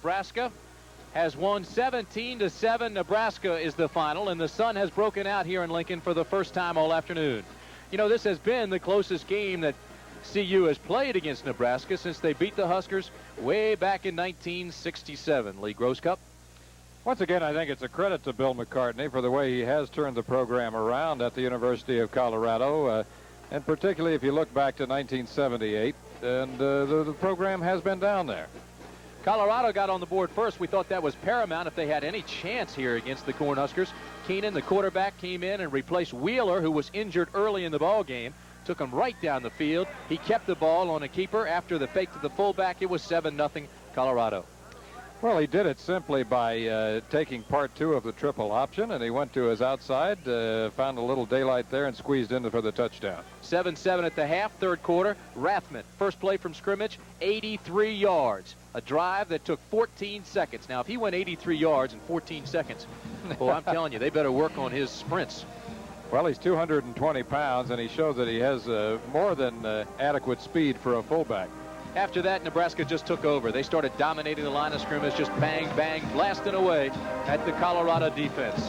Nebraska has won 17-7. Nebraska is the final, and the sun has broken out here in Lincoln for the first time all afternoon. You know, this has been the closest game that CU has played against Nebraska since they beat the Huskers way back in 1967. Lee Grosscup. Once again, I think it's a credit to Bill McCartney for the way he has turned the program around at the University of Colorado, and particularly if you look back to 1978, and the program has been down there. Colorado got on the board first. We thought that was paramount if they had any chance here against the Cornhuskers. Keenan, the quarterback, came in and replaced Wheeler, who was injured early in the ball game. Took him right down the field. He kept the ball on a keeper. After the fake to the fullback, it was 7-0 Colorado. Well, he did it simply by taking part 2 of the triple option, and he went to his outside, found a little daylight there, and squeezed in for the touchdown. 7-7 at the half, third quarter. Rathman, first play from scrimmage, 83 yards. A drive that took 14 seconds. Now, if he went 83 yards in 14 seconds, well, I'm telling you, they better work on his sprints. Well, he's 220 pounds, and he shows that he has more than adequate speed for a fullback. After that, Nebraska just took over. They started dominating the line of scrimmage, just bang, bang, blasting away at the Colorado defense.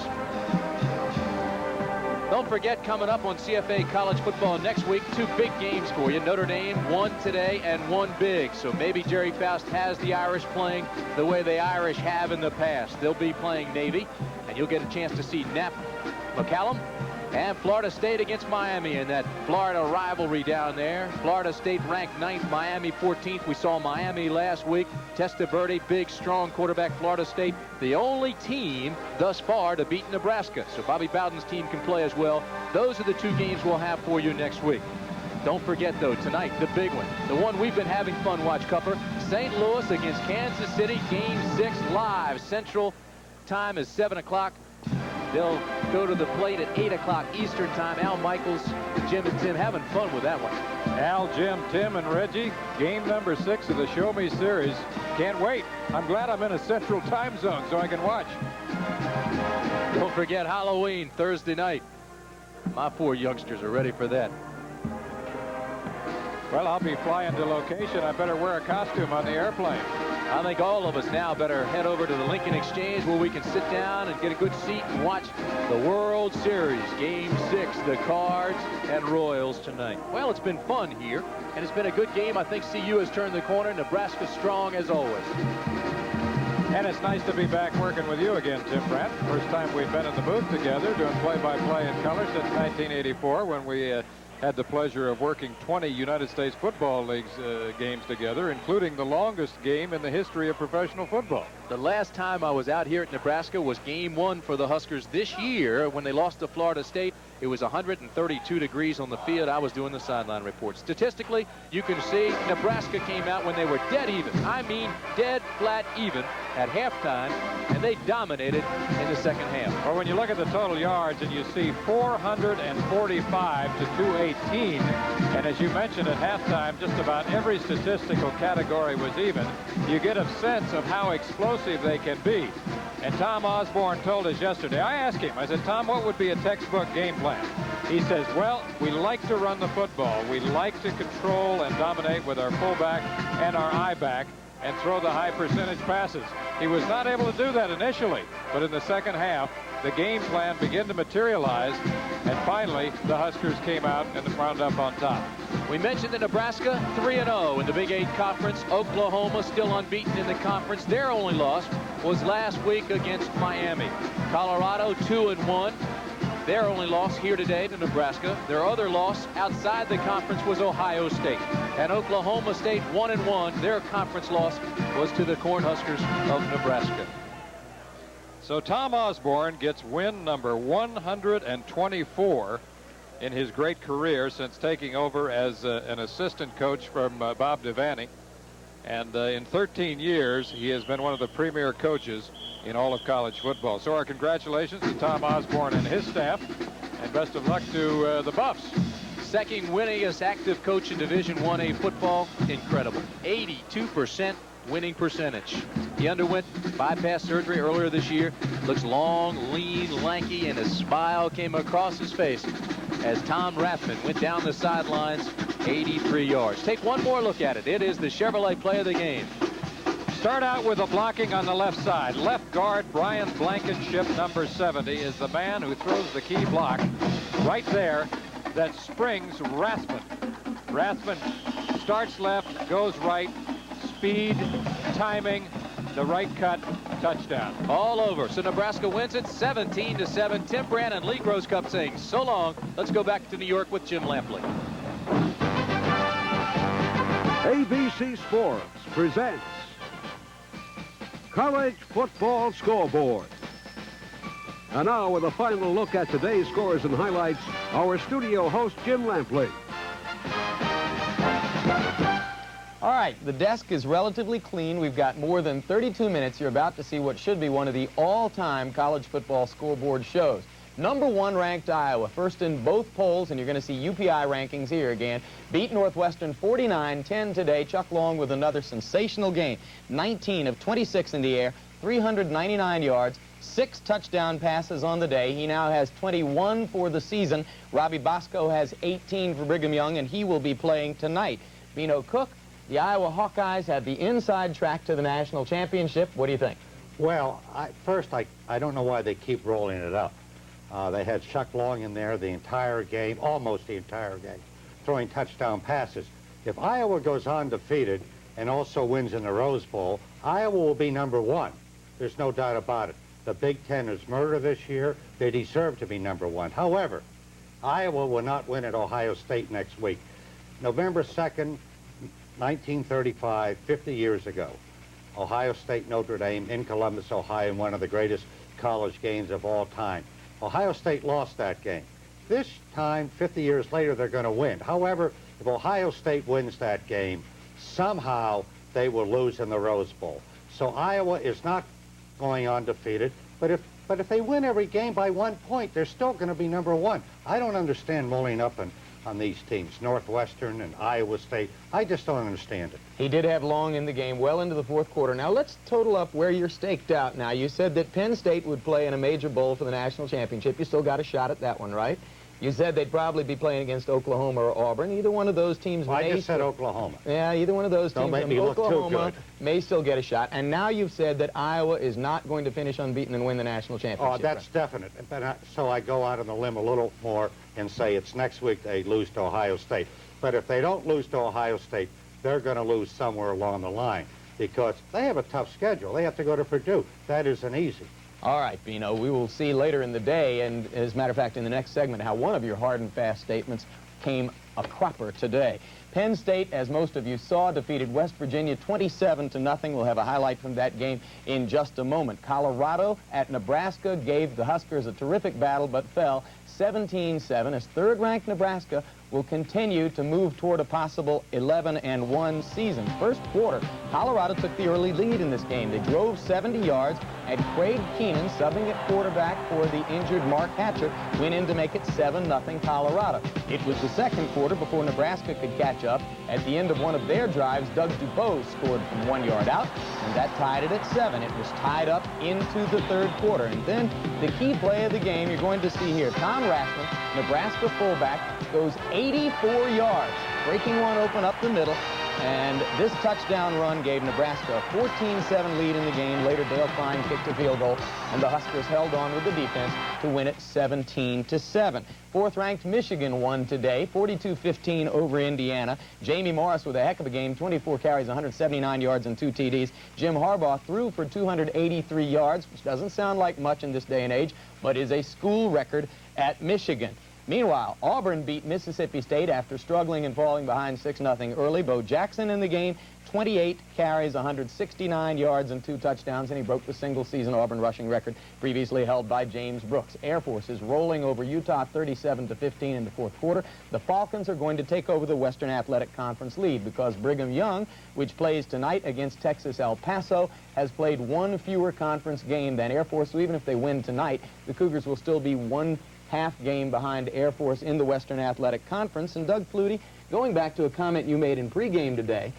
Don't forget, coming up on CFA College Football next week, 2 big games for you. Notre Dame, 1 today and 1 big. So maybe Jerry Faust has the Irish playing the way the Irish have in the past. They'll be playing Navy, and you'll get a chance to see Knapp, McCallum, and Florida State against Miami in that Florida rivalry down there. Florida State ranked 9th, Miami 14th. We saw Miami last week. Testaverde, big, strong quarterback. Florida State, the only team thus far to beat Nebraska. So Bobby Bowden's team can play as well. Those are the 2 games we'll have for you next week. Don't forget, though, tonight, the big one. The one we've been having fun watch, Cupper. St. Louis against Kansas City, Game 6 live. Central time is 7 o'clock. They'll go to the plate at 8 o'clock Eastern time. Al Michaels, Jim and Tim having fun with that one. Al, Jim, Tim, and Reggie, game number 6 of the Show Me series. Can't wait. I'm glad I'm in a central time zone so I can watch. Don't forget Halloween Thursday night. My 4 youngsters are ready for that. Well, I'll be flying to location. I better wear a costume on the airplane. I think all of us now better head over to the Lincoln Exchange where we can sit down and get a good seat and watch the World Series, Game 6, the Cards and Royals tonight. Well, it's been fun here, and it's been a good game. I think CU has turned the corner. Nebraska strong as always. And it's nice to be back working with you again, Tim Brandt. First time we've been in the booth together doing play-by-play in color since 1984 when we had the pleasure of working 20 United States Football League's games together, including the longest game in the history of professional football. The last time I was out here at Nebraska was Game 1 for the Huskers this year when they lost to Florida State. It was 132 degrees on the field. I was doing the sideline report. Statistically, you can see Nebraska came out when they were dead even. I mean dead flat even at halftime, and they dominated in the second half. Well, when you look at the total yards and you see 445 to 218, and as you mentioned at halftime, just about every statistical category was even, you get a sense of how explosive they can be. And Tom Osborne told us yesterday, I asked him, I said, Tom, what would be a textbook game plan? He says, well, we like to run the football. We like to control and dominate with our fullback and our I-back and throw the high percentage passes. He was not able to do that initially, but in the second half, the game plan began to materialize, and finally, the Huskers came out and wound up on top. We mentioned that Nebraska 3-0 in the Big 8 Conference. Oklahoma still unbeaten in the conference. Their only loss was last week against Miami. Colorado 2-1. Their only loss here today to Nebraska. Their other loss outside the conference was Ohio State. And Oklahoma State 1-1. Their conference loss was to the Cornhuskers of Nebraska. So Tom Osborne gets win number 124 in his great career since taking over as an assistant coach from Bob Devaney. And in 13 years, he has been one of the premier coaches in all of college football. So our congratulations to Tom Osborne and his staff, and best of luck to the Buffs. Second winningest active coach in Division 1A football. Incredible. 82% winning percentage. He underwent bypass surgery earlier this year. Looks long, lean, lanky, and a smile came across his face as Tom Rathman went down the sidelines 83 yards. Take one more look at it. It is the Chevrolet play of the game. Start out with a blocking on the left side. Left guard Brian Blankenship, number 70, is the man who throws the key block right there that springs Rathman. Rathman starts left, goes right, speed, timing, the right cut, touchdown. All over. So Nebraska wins it 17-7. Tim Brand and Lee Groscup saying so long. Let's go back to New York with Jim Lampley. ABC Sports presents College Football Scoreboard. And now, with a final look at today's scores and highlights, our studio host, Jim Lampley. All right, the desk is relatively clean. We've got more than 32 minutes. You're about to see what should be one of the all-time college football scoreboard shows. Number 1 ranked Iowa, first in both polls, and you're going to see UPI rankings here again. Beat Northwestern 49-10 today. Chuck Long with another sensational game. 19 of 26 in the air, 399 yards, 6 touchdown passes on the day. He now has 21 for the season. Robbie Bosco has 18 for Brigham Young, and he will be playing tonight. Bino Cook, the Iowa Hawkeyes have the inside track to the national championship. What do you think? Well, first, I don't know why they keep rolling it up. They had Chuck Long in there the entire game, almost the entire game, throwing touchdown passes. If Iowa goes undefeated and also wins in the Rose Bowl, Iowa will be number 1. There's no doubt about it. The Big Ten is murder this year. They deserve to be number 1. However, Iowa will not win at Ohio State next week. November 2nd, 1935, 50 years ago, Ohio State, Notre Dame in Columbus, Ohio, in one of the greatest college games of all time. Ohio State lost that game. This time, 50 years later, they're going to win. However, if Ohio State wins that game, somehow they will lose in the Rose Bowl. So Iowa is not going undefeated, but if they win every game by 1 point, they're still going to be number 1. I don't understand rolling up on these teams, Northwestern and Iowa State. I just don't understand it. He did have Long in the game well into the fourth quarter. Now let's total up where you're staked out now. You said that Penn State would play in a major bowl for the national championship. You still got a shot at that one, right? You said they'd probably be playing against Oklahoma or Auburn. Either one of those teams well, may... I just said Oklahoma. Yeah, either one of those teams. Don't make me look too good. May still get a shot. And now you've said that Iowa is not going to finish unbeaten and win the national championship. Oh, that's definite. But so I go out on the limb a little more and say it's next week they lose to Ohio State. But if they don't lose to Ohio State, they're going to lose somewhere along the line because they have a tough schedule. They have to go to Purdue. That isn't easy. All right, Bino, we will see later in the day, and as a matter of fact, in the next segment, how one of your hard and fast statements came a cropper today. Penn State, as most of you saw, defeated West Virginia 27-0. We'll have a highlight from that game in just a moment. Colorado at Nebraska gave the Huskers a terrific battle, but fell 17-7 as third-ranked Nebraska will continue to move toward a possible 11-1 season. First quarter, Colorado took the early lead in this game. They drove 70 yards, and Craig Keenan, subbing at quarterback for the injured Mark Hatcher, went in to make it 7-0 Colorado. It was the second quarter before Nebraska could catch up. At the end of one of their drives, Doug Dubois scored from 1 yard out, and that tied it at 7. It was tied up into the third quarter. And then the key play of the game you're going to see here. Tom Rathman, Nebraska fullback, goes 84 yards, breaking one open up the middle, and this touchdown run gave Nebraska a 14-7 lead in the game. Later, Dale Klein kicked a field goal, and the Huskers held on with the defense to win it 17-7. Fourth-ranked Michigan won today, 42-15 over Indiana. Jamie Morris with a heck of a game, 24 carries, 179 yards, and 2 TDs. Jim Harbaugh threw for 283 yards, which doesn't sound like much in this day and age, but is a school record at Michigan. Meanwhile, Auburn beat Mississippi State after struggling and falling behind 6-0 early. Bo Jackson in the game, 28 carries, 169 yards, and 2 touchdowns, and he broke the single-season Auburn rushing record previously held by James Brooks. Air Force is rolling over Utah 37-15 in the fourth quarter. The Falcons are going to take over the Western Athletic Conference lead because Brigham Young, which plays tonight against Texas El Paso, has played 1 fewer conference game than Air Force. So even if they win tonight, the Cougars will still be 1 half game behind Air Force in the Western Athletic Conference. And Doug Flutie, going back to a comment you made in pregame today,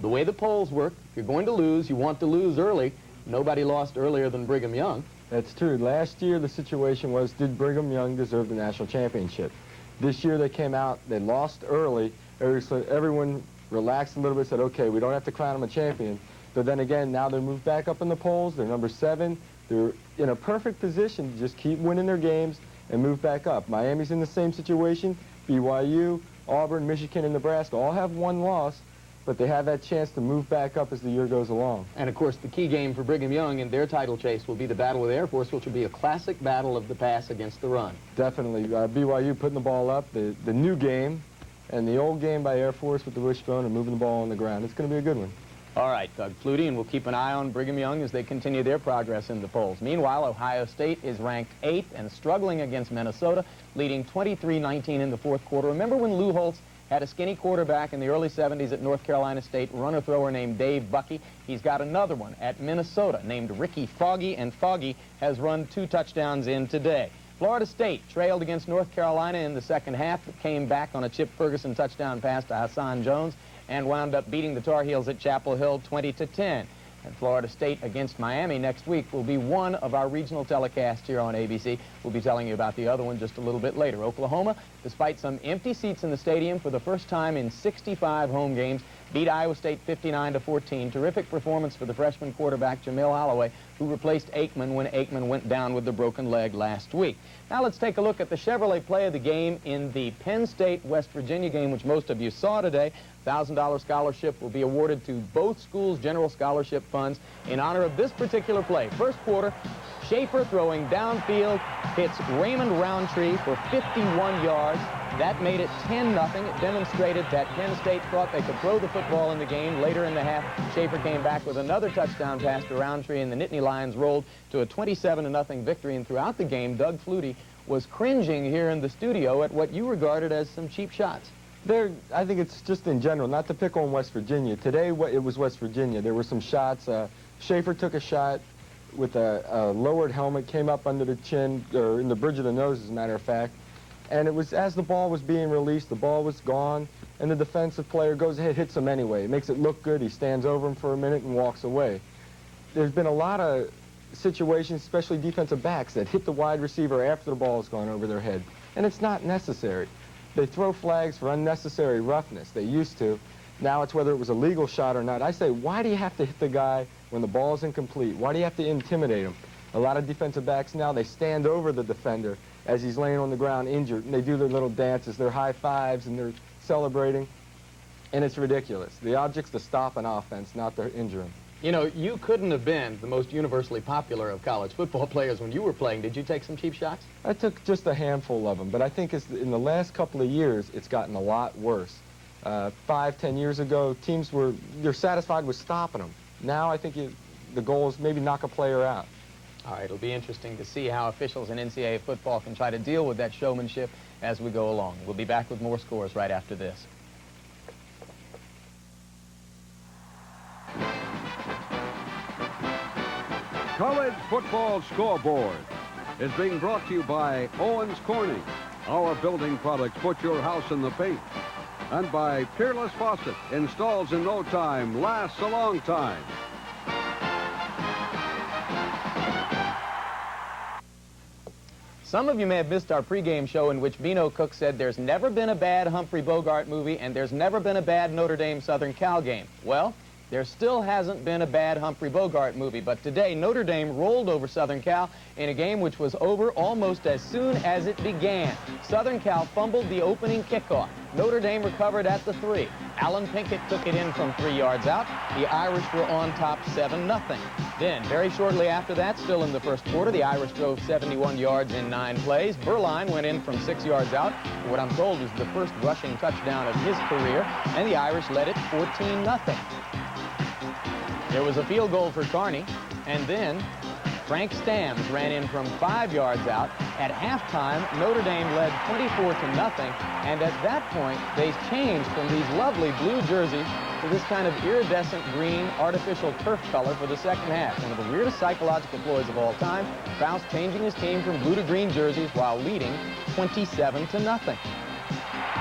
the way the polls work, if you're going to lose, you want to lose early. Nobody lost earlier than Brigham Young. That's true. Last year the situation was, did Brigham Young deserve the national championship? This year they came out, they lost early. Everyone relaxed a little bit, said, okay, we don't have to crown him a champion. But then again, now they're moved back up in the polls. They're number 7. They're in a perfect position to just keep winning their games and move back up. Miami's in the same situation. BYU, Auburn, Michigan, and Nebraska all have 1 loss, but they have that chance to move back up as the year goes along. And, of course, the key game for Brigham Young in their title chase will be the battle with Air Force, which will be a classic battle of the pass against the run. Definitely. BYU putting the ball up, the new game, and the old game by Air Force with the wishbone and moving the ball on the ground. It's going to be a good one. All right, Doug Flutie, and we'll keep an eye on Brigham Young as they continue their progress in the polls. Meanwhile, Ohio State is ranked 8th and struggling against Minnesota, leading 23-19 in the 4th quarter. Remember when Lou Holtz had a skinny quarterback in the early 70s at North Carolina State, runner-thrower named Dave Bucky? He's got another one at Minnesota named Ricky Foggy, and Foggy has run 2 touchdowns in today. Florida State trailed against North Carolina in the second half, but came back on a Chip Ferguson touchdown pass to Hassan Jones and wound up beating the Tar Heels at Chapel Hill 20-10. And Florida State against Miami next week will be one of our regional telecasts here on ABC. We'll be telling you about the other one just a little bit later. Oklahoma, despite some empty seats in the stadium for the first time in 65 home games, beat Iowa State 59-14. Terrific performance for the freshman quarterback Jamil Holloway, who replaced Aikman when Aikman went down with the broken leg last week. Now let's take a look at the Chevrolet play of the game in the Penn State-West Virginia game, which most of you saw today. $1,000 scholarship will be awarded to both schools' general scholarship funds in honor of this particular play. First quarter, Schaefer throwing downfield, hits Raymond Roundtree for 51 yards. That made it 10-0. It demonstrated that Penn State thought they could throw the football in the game. Later in the half, Schaefer came back with another touchdown pass to Roundtree, and the Nittany Lions rolled to a 27-0 victory. And throughout the game, Doug Flutie was cringing here in the studio at what you regarded as some cheap shots. I think it's just in general, not to pick on West Virginia. Today, it was West Virginia. There were some shots. Schaefer took a shot with a lowered helmet, came up under the chin, or in the bridge of the nose, as a matter of fact. And it was as the ball was being released, the ball was gone, and the defensive player goes ahead, hits him anyway. It makes it look good. He stands over him for a minute and walks away. There's been a lot of situations, especially defensive backs, that hit the wide receiver after the ball has gone over their head. And it's not necessary. They throw flags for unnecessary roughness. They used to. Now it's whether it was a legal shot or not. I say, why do you have to hit the guy when the ball is incomplete? Why do you have to intimidate him? A lot of defensive backs now, they stand over the defender as he's laying on the ground injured, and they do their little dances, their high fives, and they're celebrating, and it's ridiculous. The object's to stop an offense, not to injure him. You know, you couldn't have been the most universally popular of college football players when you were playing. Did you take some cheap shots? I took just a handful of them, but I think in the last couple of years, it's gotten a lot worse. 5, 10 years ago, teams they're satisfied with stopping them. Now I think the goal is maybe knock a player out. All right, it'll be interesting to see how officials in NCAA football can try to deal with that showmanship as we go along. We'll be back with more scores right after this. College Football Scoreboard is being brought to you by Owens Corning. Our building products put your house in the paint. And by Peerless Faucet, installs in no time, lasts a long time. Some of you may have missed our pregame show in which Beano Cook said there's never been a bad Humphrey Bogart movie and there's never been a bad Notre Dame Southern Cal game. Well, there still hasn't been a bad Humphrey Bogart movie, but today Notre Dame rolled over Southern Cal in a game which was over almost as soon as it began. Southern Cal fumbled the opening kickoff. Notre Dame recovered at the 3. Alan Pinkett took it in from 3 yards out. The Irish were on top 7-0. Then, very shortly after that, still in the first quarter, the Irish drove 71 yards in 9 plays. Berline went in from 6 yards out. What I'm told was the first rushing touchdown of his career, and the Irish led it 14-0. There was a field goal for Kearney, and then Frank Stams ran in from 5 yards out. At halftime, Notre Dame led 24-0, and at that point, they changed from these lovely blue jerseys to this kind of iridescent green artificial turf color for the second half. One of the weirdest psychological ploys of all time. Faust changing his team from blue to green jerseys while leading 27-0.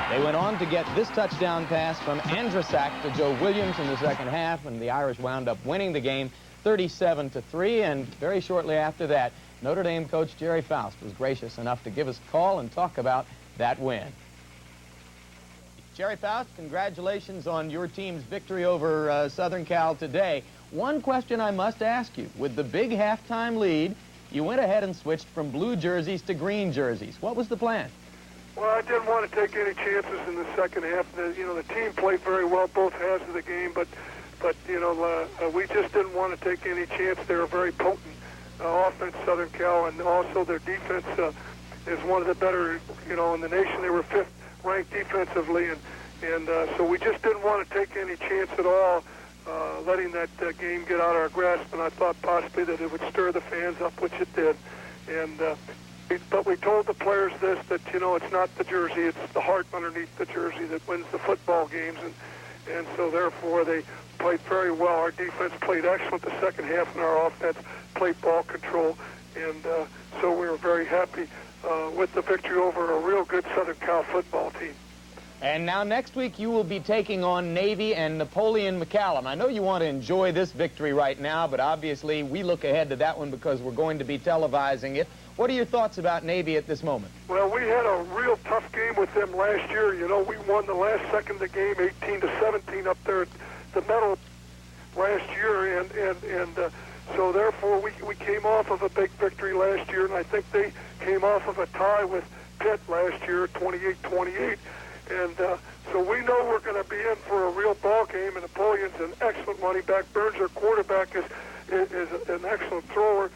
They went on to get this touchdown pass from Andrasak to Joe Williams in the second half, and the Irish wound up winning the game 37-3, and very shortly after that, Notre Dame coach Jerry Faust was gracious enough to give us a call and talk about that win. Jerry Faust, congratulations on your team's victory over Southern Cal today. One question I must ask you. With the big halftime lead, you went ahead and switched from blue jerseys to green jerseys. What was the plan? Well, I didn't want to take any chances in the second half. The team played very well both halves of the game, but we just didn't want to take any chance. They were very potent offense, Southern Cal, and also their defense is one of the better, in the nation. They were 5th ranked defensively, and so we just didn't want to take any chance at all letting that game get out of our grasp, and I thought possibly that it would stir the fans up, which it did. But we told the players that it's not the jersey, it's the heart underneath the jersey that wins the football games, and so therefore they played very well. Our defense played excellent the second half, and our offense played ball control, and so we were very happy with the victory over a real good Southern Cal football team. And now next week you will be taking on Navy and Napoleon McCallum. I know you want to enjoy this victory right now, but obviously we look ahead to that one because we're going to be televising it. What are your thoughts about Navy at this moment? Well, we had a real tough game with them last year. We won the last second of the game, 18-17 up there at the Meadow last year, and so therefore we came off of a big victory last year, and I think they came off of a tie with Pitt last year, 28-28. And so we know we're going to be in for a real ball game, and Napoleon's an excellent running back. Burns, our quarterback, is an excellent thrower.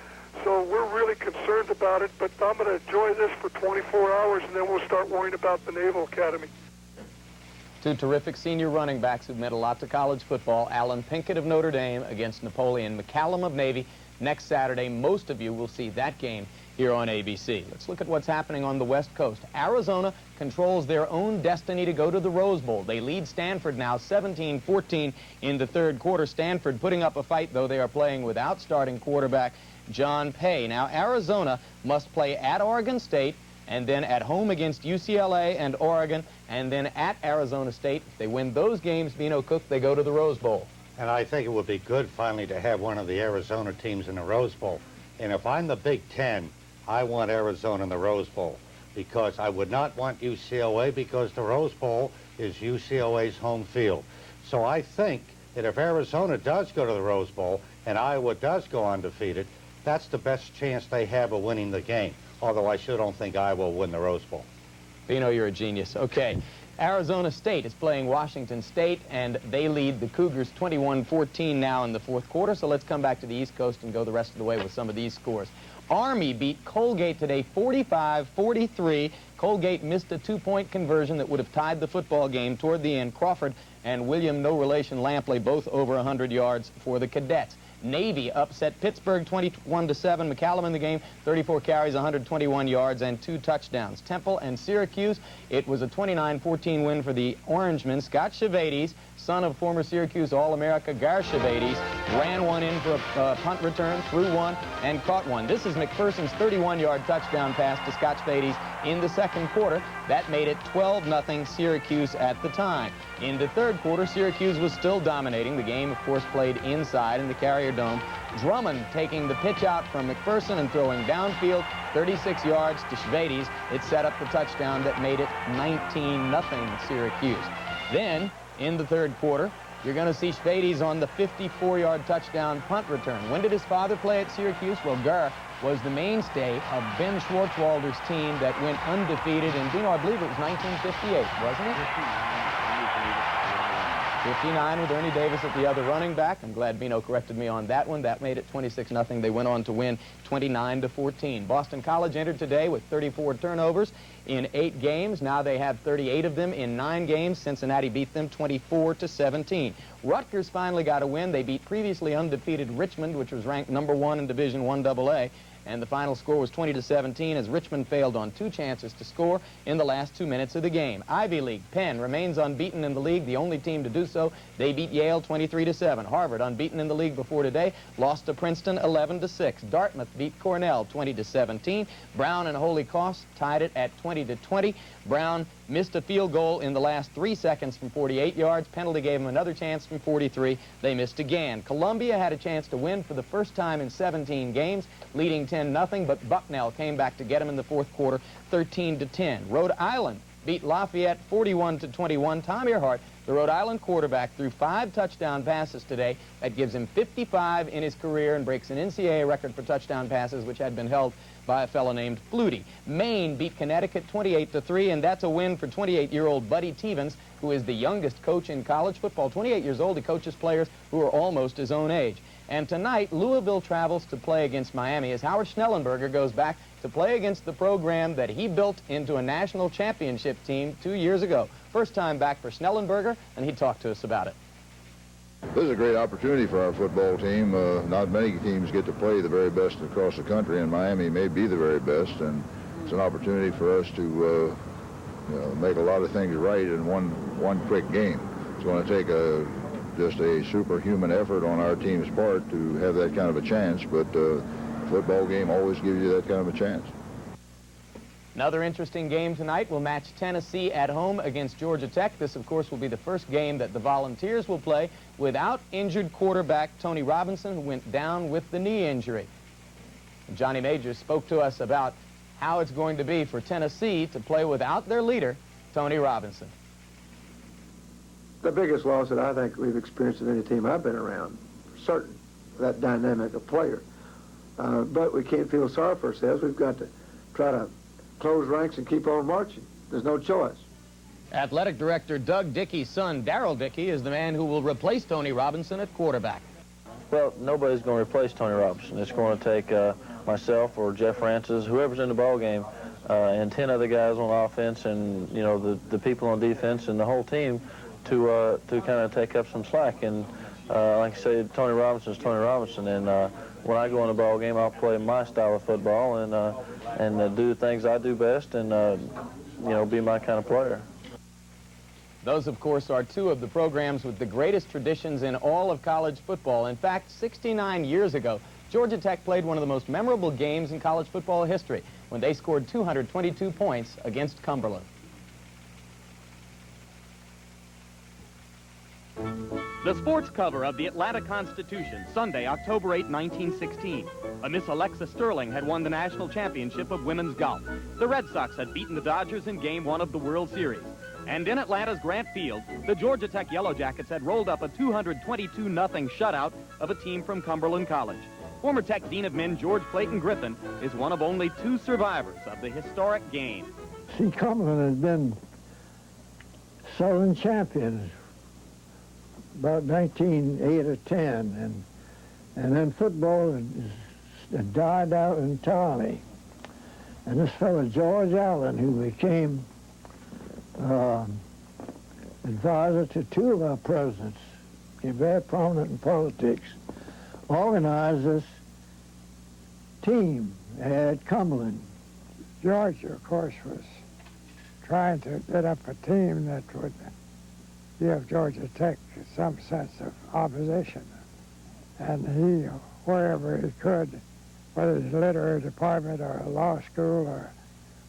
So we're really concerned about it, but I'm going to enjoy this for 24 hours, and then we'll start worrying about the Naval Academy. Two terrific senior running backs who've meant a lot to college football. Alan Pinkett of Notre Dame against Napoleon McCallum of Navy. Next Saturday, most of you will see that game here on ABC. Let's look at what's happening on the West Coast. Arizona controls their own destiny to go to the Rose Bowl. They lead Stanford now 17-14 in the third quarter. Stanford putting up a fight, though they are playing without starting quarterback John Pay. Now, Arizona must play at Oregon State and then at home against UCLA and Oregon, and then at Arizona State. If they win those games, Vino Cook, they go to the Rose Bowl. And I think it would be good finally to have one of the Arizona teams in the Rose Bowl. And if I'm the Big Ten, I want Arizona in the Rose Bowl, because I would not want UCLA, because the Rose Bowl is UCLA's home field. So I think that if Arizona does go to the Rose Bowl and Iowa does go undefeated, that's the best chance they have of winning the game. Although I sure don't think Iowa will win the Rose Bowl. Vino, you're a genius. Okay. Arizona State is playing Washington State, and they lead the Cougars 21-14 now in the fourth quarter. So let's come back to the East Coast and go the rest of the way with some of these scores. Army beat Colgate today 45-43. Colgate missed a two-point conversion that would have tied the football game toward the end. Crawford and William, no relation, Lampley, both over 100 yards for the Cadets. Navy upset Pittsburgh 21-7. McCallum in the game, 34 carries, 121 yards, and 2 touchdowns. Temple and Syracuse, it was a 29-14 win for the Orangemen. Scott Chevades, son of former Syracuse All-America Gar Chevades, ran one in for a punt return, threw one, and caught one. This is McPherson's 31-yard touchdown pass to Scott Chevades in the second quarter. That made it 12-0 Syracuse at the time. In the third quarter, Syracuse was still dominating. The game, of course, played inside in the Carrier Dome. Drummond taking the pitch out from McPherson and throwing downfield 36 yards to Chevades. It set up the touchdown that made it 19-0 Syracuse. Then, in the third quarter, you're going to see Chevades on the 54-yard touchdown punt return. When did his father play at Syracuse? Well, Gar was the mainstay of Ben Schwartzwalder's team that went undefeated in, I believe it was 1958, wasn't it? 59 with Ernie Davis at the other running back. I'm glad Bino corrected me on that one. That made it 26-0. They went on to win 29-14. Boston College entered today with 34 turnovers in 8 games. Now they have 38 of them in 9 games. Cincinnati beat them 24-17. Rutgers finally got a win. They beat previously undefeated Richmond, which was ranked #1 in Division I AA. And the final score was 20-17 as Richmond failed on 2 chances to score in the last 2 minutes of the game. Ivy League, Penn remains unbeaten in the league, the only team to do so. They beat Yale 23-7. Harvard, unbeaten in the league before today, lost to Princeton 11-6. Dartmouth beat Cornell 20-17. Brown and Holy Cross tied it at 20-20. Brown missed a field goal in the last 3 seconds from 48 yards. Penalty gave them another chance from 43. They missed again. Columbia had a chance to win for the first time in 17 games, leading 10-0, but Bucknell came back to get them in the fourth quarter, 13-10. Rhode Island beat Lafayette 41-21. Tom Earhart, the Rhode Island quarterback, threw 5 touchdown passes today. That gives him 55 in his career and breaks an NCAA record for touchdown passes, which had been held by a fellow named Flutie. Maine beat Connecticut 28-3, and that's a win for 28-year-old Buddy Tevens, who is the youngest coach in college football. 28 years old, he coaches players who are almost his own age. And tonight, Louisville travels to play against Miami as Howard Schnellenberger goes back to play against the program that he built into a national championship team 2 years ago. First time back for Schnellenberger, and he talked to us about it. This is a great opportunity for our football team. Not many teams get to play the very best across the country, and Miami may be the very best, and it's an opportunity for us to make a lot of things right in one quick game. It's going to take just a superhuman effort on our team's part to have that kind of a chance, but football game always gives you that kind of a chance. Another interesting game tonight will match Tennessee at home against Georgia Tech. This, of course, will be the first game that the Volunteers will play without injured quarterback Tony Robinson, who went down with the knee injury. Johnny Majors spoke to us about how it's going to be for Tennessee to play without their leader, Tony Robinson. The biggest loss that I think we've experienced in any team I've been around, certain, that dynamic of player. But we can't feel sorry for ourselves. We've got to try to close ranks and keep on marching. There's no choice. Athletic Director Doug Dickey's son, Darrell Dickey, is the man who will replace Tony Robinson at quarterback. Well, nobody's going to replace Tony Robinson. It's going to take myself or Jeff Francis, whoever's in the ball game, and 10 other guys on offense, and the people on defense and the whole team to kind of take up some slack. And like I said, Tony Robinson's Tony Robinson, and when I go in the ball game, I'll play my style of football and do the things I do best, and be my kind of player. Those, of course, are two of the programs with the greatest traditions in all of college football. In fact, 69 years ago, Georgia Tech played one of the most memorable games in college football history when they scored 222 points against Cumberland. The sports cover of the Atlanta Constitution, Sunday, October 8, 1916. A Miss Alexa Sterling had won the national championship of women's golf. The Red Sox had beaten the Dodgers in Game 1 of the World Series. And in Atlanta's Grant Field, the Georgia Tech Yellow Jackets had rolled up a 222-0 shutout of a team from Cumberland College. Former Tech Dean of Men George Clayton Griffin is one of only 2 survivors of the historic game. See, Cumberland has been Southern champions about 1908 or 10, and then football had died out entirely. And this fellow George Allen, who became advisor to 2 of our presidents, became very prominent in politics, organized this team at Cumberland. Georgia, of course, was trying to get up a team that would give Georgia Tech some sense of opposition. And he, wherever he could, whether it's literary department or a law school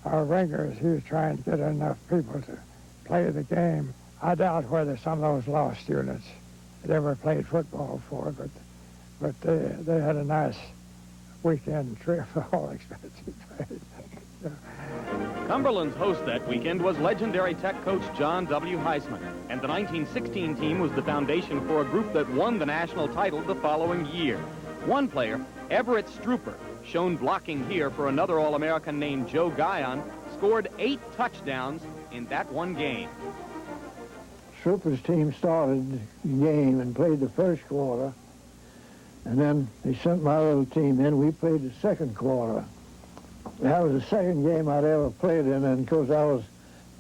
or ringers, he was trying to get enough people to play the game. I doubt whether some of those law students had ever played football before, but they had a nice weekend trip, all expenses paid. Cumberland's host that weekend was legendary Tech coach John W. Heisman, and the 1916 team was the foundation for a group that won the national title the following year. One player, Everett Strooper, shown blocking here for another All-American named Joe Guyon, scored 8 touchdowns in that one game. Strooper's team started the game and played the first quarter, and then they sent my little team in. We played the second quarter. That was the second game I'd ever played in, and of course I was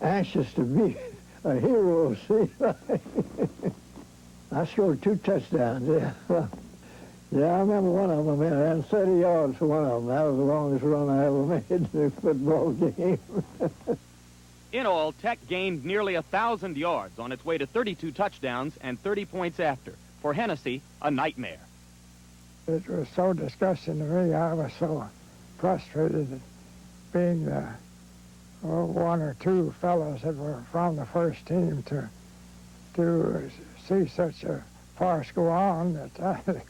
anxious to be a hero, see. I scored 2 touchdowns, yeah. Yeah, I remember one of them, I ran 30 yards for one of them. That was the longest run I ever made in a football game. In all, Tech gained nearly 1,000 yards on its way to 32 touchdowns and 30 points after. For Hennessy, a nightmare. It was so disgusting to me. I was so frustrated at being the 1 or 2 fellows that were from the first team to see such a farce go on that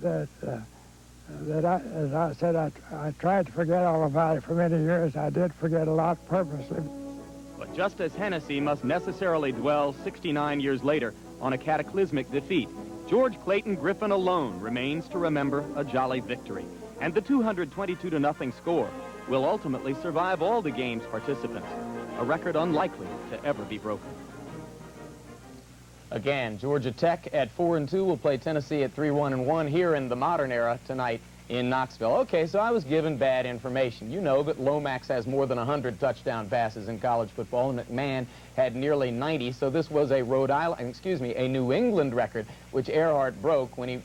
as I said, I tried to forget all about it for many years. I did forget a lot purposely. But just as Hennessy must necessarily dwell 69 years later on a cataclysmic defeat, George Clayton Griffin alone remains to remember a jolly victory. And the 222-0 score will ultimately survive all the game's participants, a record unlikely to ever be broken. Again, Georgia Tech at 4-2 will play Tennessee at 3-1-1 here in the modern era tonight in Knoxville. Okay, so I was given bad information. You know that Lomax has more than 100 touchdown passes in college football, and McMahon had nearly 90, so this was a a New England record, which Earhart broke when he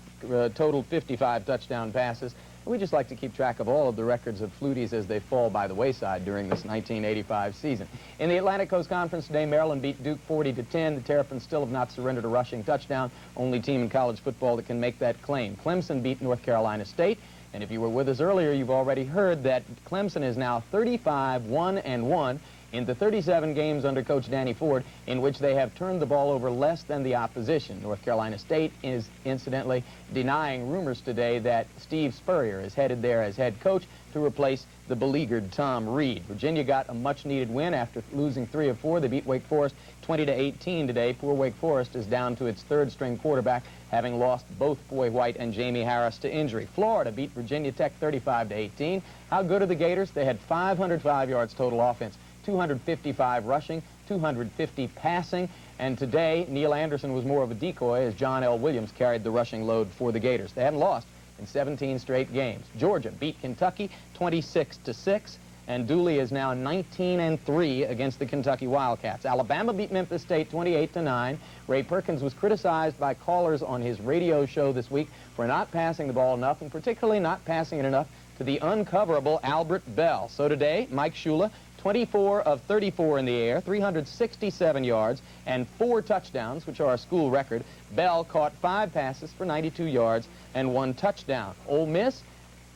totaled 55 touchdown passes. We just like to keep track of all of the records of Fluties as they fall by the wayside during this 1985 season. In the Atlantic Coast Conference today, Maryland beat Duke 40-10. The Terrapins still have not surrendered a rushing touchdown. Only team in college football that can make that claim. Clemson beat North Carolina State. And if you were with us earlier, you've already heard that Clemson is now 35-1-1 in the 37 games under Coach Danny Ford in which they have turned the ball over less than the opposition. North Carolina State is incidentally denying rumors today that Steve Spurrier is headed there as head coach to replace the beleaguered Tom Reed. Virginia got a much-needed win after losing 3 of 4. They beat Wake Forest 20-18 today. Poor Wake Forest is down to its third-string quarterback, having lost both Boy White and Jamie Harris to injury. Florida beat Virginia Tech 35-18. How good are the Gators? They had 505 yards total offense, 255 rushing, 250 passing, and today Neil Anderson was more of a decoy as John L. Williams carried the rushing load for the Gators. They hadn't lost in 17 straight games. Georgia beat Kentucky 26-6, and Dooley is now 19-3 against the Kentucky Wildcats. Alabama beat Memphis State 28-9. Ray Perkins was criticized by callers on his radio show this week for not passing the ball enough, and particularly not passing it enough to the uncoverable Albert Bell. So today, Mike Shula, 24 of 34 in the air, 367 yards, and 4 touchdowns, which are a school record. Bell caught 5 passes for 92 yards and 1 touchdown. Ole Miss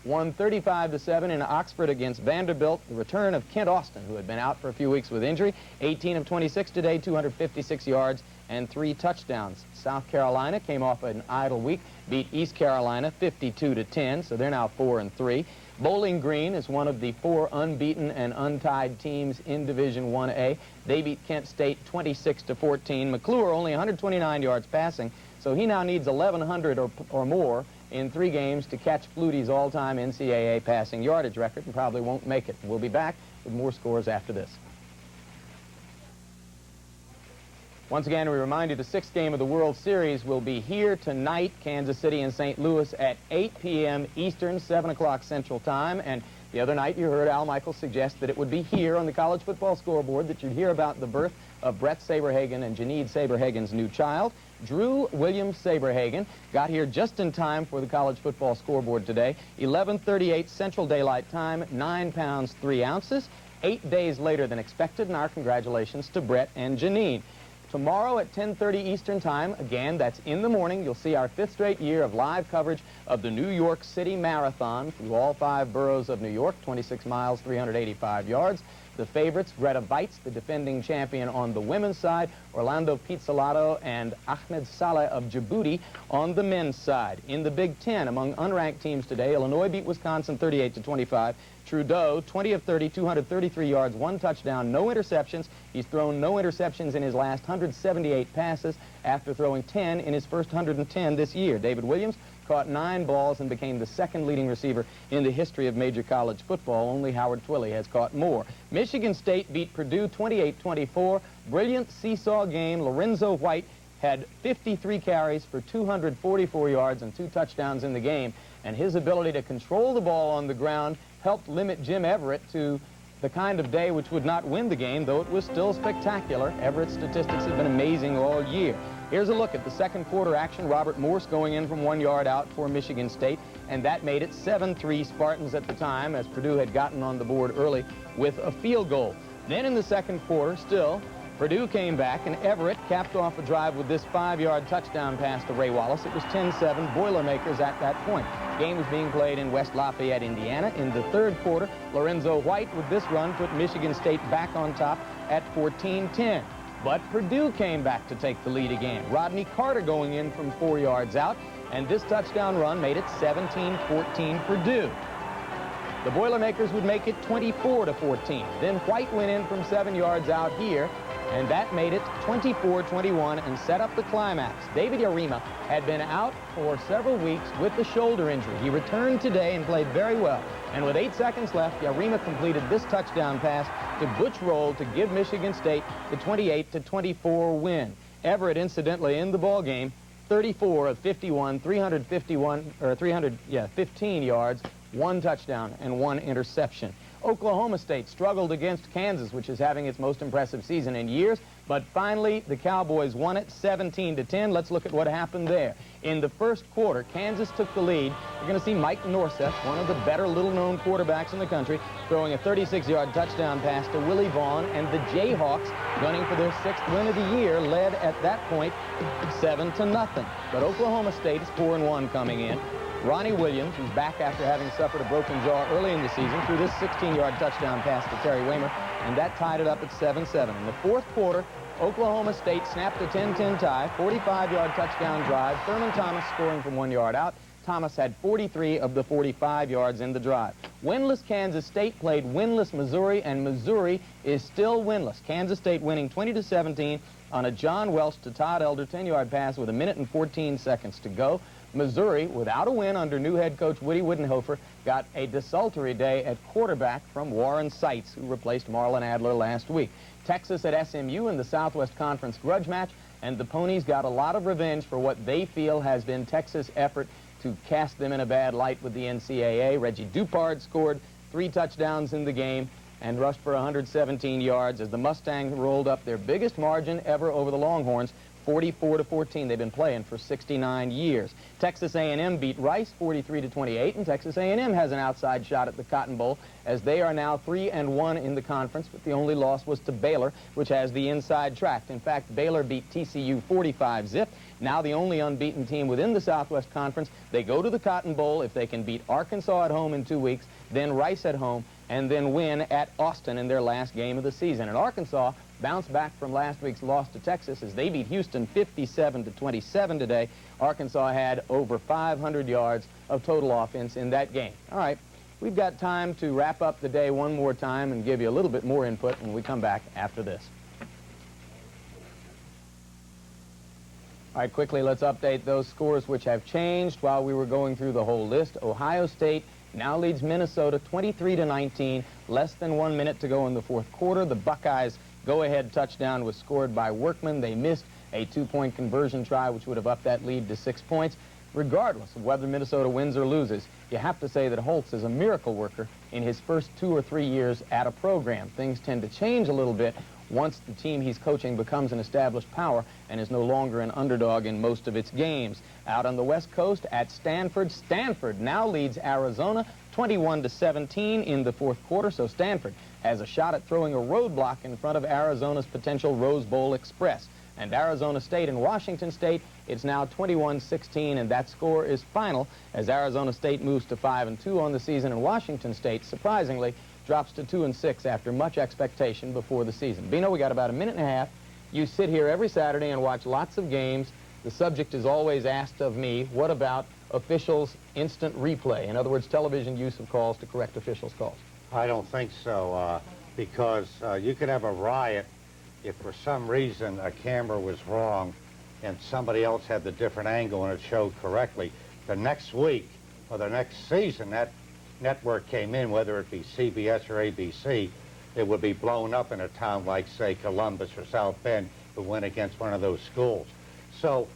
won 35-7 in Oxford against Vanderbilt. The return of Kent Austin, who had been out for a few weeks with injury. 18 of 26 today, 256 yards and 3 touchdowns. South Carolina came off an idle week, beat East Carolina 52-10, so they're now 4-3. Bowling Green is one of the 4 unbeaten and untied teams in Division 1A. They beat Kent State 26-14. McClure only 129 yards passing, so he now needs 1,100 or more in 3 games to catch Flutie's all-time NCAA passing yardage record, and probably won't make it. We'll be back with more scores after this. Once again, we remind you the 6th game of the World Series will be here tonight, Kansas City and St. Louis at 8 p.m. Eastern, 7 o'clock Central Time. And the other night you heard Al Michaels suggest that it would be here on the college football scoreboard that you'd hear about the birth of Brett Saberhagen and Janine Saberhagen's new child. Drew Williams Saberhagen got here just in time for the college football scoreboard today. 11:38 Central Daylight Time, 9 pounds 3 ounces, 8 days later than expected, and our congratulations to Brett and Janine. Tomorrow at 10:30 Eastern Time, again, that's in the morning, you'll see our 5th straight year of live coverage of the New York City Marathon through all 5 boroughs of New York, 26 miles, 385 yards. The favorites, Greta Weitz, the defending champion on the women's side, Orlando Pizzolato and Ahmed Saleh of Djibouti on the men's side. In the Big Ten, among unranked teams today, Illinois beat Wisconsin 38-25. Trudeau, 20 of 30, 233 yards, 1 touchdown, no interceptions. He's thrown no interceptions in his last 178 passes after throwing 10 in his first 110 this year. David Williams caught 9 balls and became the 2nd leading receiver in the history of major college football. Only Howard Twilley has caught more. Michigan State beat Purdue 28-24. Brilliant seesaw game. Lorenzo White had 53 carries for 244 yards and 2 touchdowns in the game, and his ability to control the ball on the ground helped limit Jim Everett to the kind of day which would not win the game, though it was still spectacular. Everett's statistics have been amazing all year. Here's a look at the 2nd quarter action. Robert Morse going in from 1 yard out for Michigan State, and that made it 7-3 Spartans at the time, as Purdue had gotten on the board early with a field goal. Then in the 2nd quarter, still, Purdue came back, and Everett capped off a drive with this 5-yard touchdown pass to Ray Wallace. It was 10-7 Boilermakers at that point. The game was being played in West Lafayette, Indiana. In the 3rd quarter, Lorenzo White with this run put Michigan State back on top at 14-10. But Purdue came back to take the lead again. Rodney Carter going in from 4 yards out, and this touchdown run made it 17-14 Purdue. The Boilermakers would make it 24-14. Then White went in from 7 yards out here, and that made it 24-21 and set up the climax. David Yarima had been out for several weeks with the shoulder injury. He returned today and played very well. And with 8 seconds left, Yarima completed this touchdown pass to Butch Roll to give Michigan State the 28-24 win. Everett, incidentally, in the ball game, 34 of 51, 15 yards, 1 touchdown and 1 interception. Oklahoma State struggled against Kansas, which is having its most impressive season in years, but finally the Cowboys won it 17-10. Let's look at what happened there. In the first quarter, Kansas took the lead. You're going to see Mike Norseth, one of the better little-known quarterbacks in the country, throwing a 36-yard touchdown pass to Willie Vaughn, and the Jayhawks, gunning for their 6th win of the year, led at that point 7-0. But Oklahoma State is 4-1 coming in. Ronnie Williams, who's back after having suffered a broken jaw early in the season, threw this 16-yard touchdown pass to Terry Waymer, and that tied it up at 7-7. In the fourth quarter, Oklahoma State snapped a 10-10 tie, 45-yard touchdown drive. Thurman Thomas scoring from 1 yard out. Thomas had 43 of the 45 yards in the drive. Winless Kansas State played winless Missouri, and Missouri is still winless. Kansas State winning 20-17 on a John Welch to Todd Elder 10-yard pass with 1 minute and 14 seconds to go. Missouri, without a win under new head coach Woody Widenhofer, got a desultory day at quarterback from Warren Seitz, who replaced Marlon Adler last week. Texas at SMU in the Southwest Conference grudge match, and the Ponies got a lot of revenge for what they feel has been Texas' effort to cast them in a bad light with the NCAA. Reggie Dupard scored 3 touchdowns in the game and rushed for 117 yards as the Mustangs rolled up their biggest margin ever over the Longhorns, 44-14. They've been playing for 69 years. Texas A&M beat Rice 43-28, and Texas A&M has an outside shot at the Cotton Bowl as they are now 3-1 in the conference, but the only loss was to Baylor, which has the inside track. In fact, Baylor beat TCU 45-zip. Now the only unbeaten team within the Southwest Conference. They go to the Cotton Bowl if they can beat Arkansas at home in 2 weeks, then Rice at home, and then win at Austin in their last game of the season. And Arkansas bounced back from last week's loss to Texas as they beat Houston 57-27 today. Arkansas had over 500 yards of total offense in that game. All right, we've got time to wrap up the day one more time and give you a little bit more input when we come back after this. All right, quickly, let's update those scores which have changed while we were going through the whole list. Ohio State now leads Minnesota 23-19, less than 1 minute to go in the fourth quarter. The Buckeyes' go-ahead touchdown was scored by Workman. They missed a 2-point conversion try, which would have upped that lead to 6 points. Regardless of whether Minnesota wins or loses, you have to say that Holtz is a miracle worker in his first 2 or 3 years at a program. Things tend to change a little bit once the team he's coaching becomes an established power and is no longer an underdog in most of its games. Out on the West Coast at Stanford, Stanford now leads Arizona 21-17 in the fourth quarter, so Stanford has a shot at throwing a roadblock in front of Arizona's potential Rose Bowl Express. And Arizona State and Washington State, it's now 21-16, and that score is final as Arizona State moves to 5-2 on the season, and Washington State, surprisingly, drops to 2-6 after much expectation before the season. Bino, we got about a minute and a half. You sit here every Saturday and watch lots of games. The subject is always asked of me, what about officials' instant replay? In other words, television use of calls to correct officials' calls. I don't think so, because you could have a riot if for some reason a camera was wrong and somebody else had the different angle and it showed correctly. The next week or the next season, that network came in, whether it be CBS or ABC, it would be blown up in a town like, say, Columbus or South Bend, who went against one of those schools. So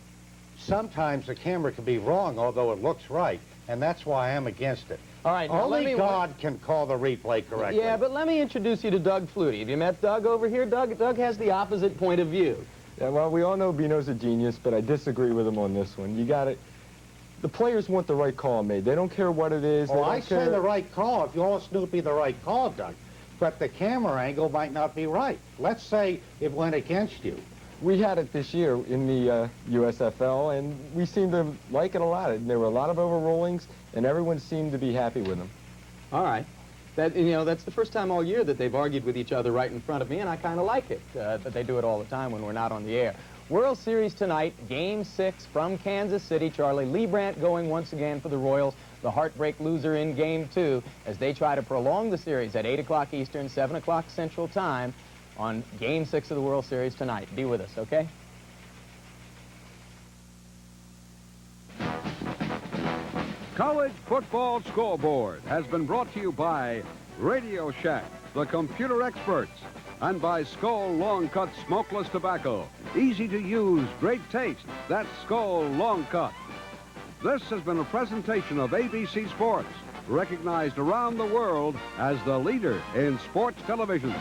sometimes the camera can be wrong, although it looks right, and that's why I'm against it. All right, now only God can call the replay correctly. Yeah, but let me introduce you to Doug Flutie. Have you met Doug over here? Doug has the opposite point of view. Yeah, well, we all know Bino's a genius, but I disagree with him on this one. You got it. The players want the right call made. They don't care what it is. Oh, I say the right call. If you all knew it'd be the right call, Doug. But the camera angle might not be right. Let's say it went against you. We had it this year in the USFL, and we seemed to like it a lot. There were a lot of overrulings, and everyone seemed to be happy with them. All right. That's the first time all year that they've argued with each other right in front of me, and I kind of like it. But they do it all the time when we're not on the air. World Series tonight, Game 6 from Kansas City. Charlie Leibrandt going once again for the Royals the heartbreak loser in Game 2 as they try to prolong the series at 8 o'clock Eastern, 7 o'clock Central Time on Game 6 of the World Series tonight. Be with us, okay? College Football Scoreboard has been brought to you by Radio Shack, the computer experts, and by Skoal Long Cut Smokeless Tobacco. Easy to use, great taste. That's Skoal Long Cut. This has been a presentation of ABC Sports, recognized around the world as the leader in sports television.